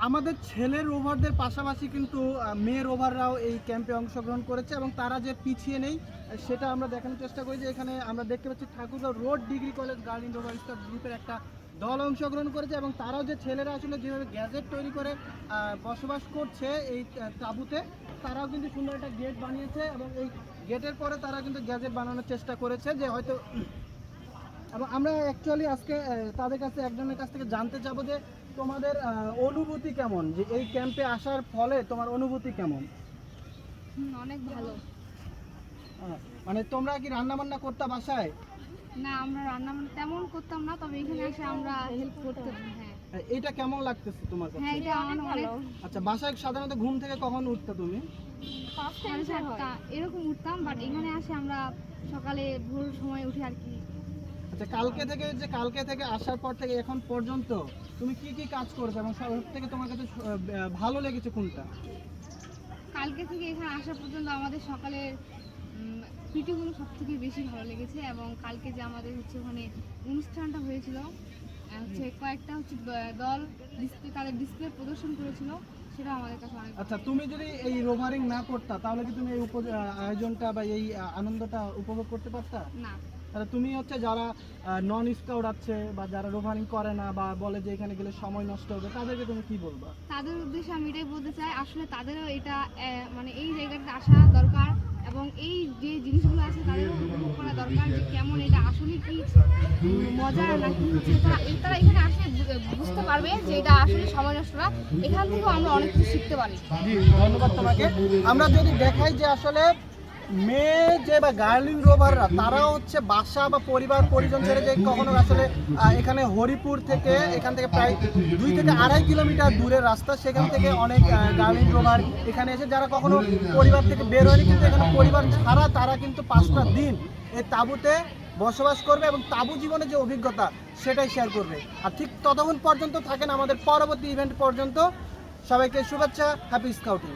আমাদের ছেলের রোভারদের পাশাপাশি কিন্তু মেয়ের রোভাররাও এই ক্যাম্পে অংশগ্রহণ করেছে এবং তারা যে পিছিয়ে নেই সেটা আমরা দেখানোর চেষ্টা করি। যে এখানে আমরা দেখতে পাচ্ছি Thakurgaon road degree college girl in rover staff গ্রুপের একটা দল অংশগ্রহণ করেছে এবং তারাও যে ছেলেরা আসলে যেভাবে গ্যাজেট তৈরি করে বসবাস করছে এই তাঁবুতে, তারাও কিন্তু সুন্দর একটা গেট বানিয়েছে এবং এই গেটের পরে তারা কিন্তু গ্যাজেট বানানোর চেষ্টা করেছে যে হয়তো। এবং আমরা অ্যাকচুয়ালি আজকে তাদের কাছে একজনের কাছ থেকে জানতে চাবো যে তোমাদের অনুভূতি কেমন, যে এই ক্যাম্পে আসার ফলে তোমার অনুভূতি কেমন? অনেক ভালো। মানে তোমরা কি রান্না বান্না করতে বাসায়? না, আমরা রান্না তেমন করতাম না, তবে এখানে এসে আমরা হেল্প করতাম। হ্যাঁ, এটা কেমন লাগতেছে তোমার কাছে? হ্যাঁ, এটা অনেক ভালো। আচ্ছা, বাসায় সাধারণত ঘুম থেকে কখন উঠতে তুমি? 5:30 এরকম উঠতাম, বাট এখানে আসে আমরা সকালে ভোর সময় উঠি আর কি। আচ্ছা, কালকে থেকে আসার পর থেকে এখন পর্যন্ত তুমি কি কি কাজ করেছো এবং সব থেকে তোমার কাছে ভালো লেগেছে কোনটা? কালকে থেকে এখানে আসা পর্যন্ত আমাদের সকালের পিটিগুলো সব থেকে বেশি ভালো লেগেছে এবং কালকে যে আমাদের হচ্ছে ওখানে অনুষ্ঠানটা হয়েছিল, হচ্ছে কয়েকটা হচ্ছে দল তাদের ডিসপ্লে প্রদর্শন করেছিল, সেটা আমাদের কাছে অনেক। আচ্ছা, তুমি যদি এই রোভারিং না করতা তাহলে কি তুমি এই আয়োজনটা বা এই আনন্দটা উপভোগ করতে পারতা না? তাহলে তুমি হচ্ছে যারা নন স্কাউট আছে বা যারা রোভারিং করে না বা বলে যে এখানে গেলে সময় নষ্ট হবে, তাদেরকে তুমি কি বলবা? তাদের উদ্দেশ্যে আমি এটাই বলতে চাই, আসলে তাদেরও এটা মানে এই জায়গাটাতে আসা দরকার এবং এই যে জিনিসগুলো আছে তাদেরও উপভোগ করা দরকার, যে কেমন এটা আসলে কি মজা নাকি হচ্ছে তারা এখানে আসলে বুঝতে পারবে যে এটা আসলে সময় নষ্ট না। এখান থেকেও আমরা অনেক কিছু শিখতে পারি। ধন্যবাদ তোমাকে। আমরা যদি দেখাই যে আসলে মেয়ে যে বা গার্লিং রোভাররা তারাও হচ্ছে বাসা বা পরিবার পরিজন ছেড়ে যে কখনো আসলে এখানে হরিপুর থেকে এখান থেকে প্রায় 2 থেকে 2.5 কিলোমিটার দূরের রাস্তা, সেখান থেকে অনেক গার্লিং রোভার এখানে এসে যারা কখনো পরিবার থেকে বের হয়নি কিন্তু এখানে পরিবার ছাড়া তারা কিন্তু 5টা দিন এই তাঁবুতে বসবাস করবে এবং তাঁবু জীবনের যে অভিজ্ঞতা সেটাই শেয়ার করবে। আর ঠিক ততক্ষণ পর্যন্ত থাকেন আমাদের পরবর্তী ইভেন্ট পর্যন্ত। সবাইকে শুভেচ্ছা, হ্যাপি স্কাউটিং।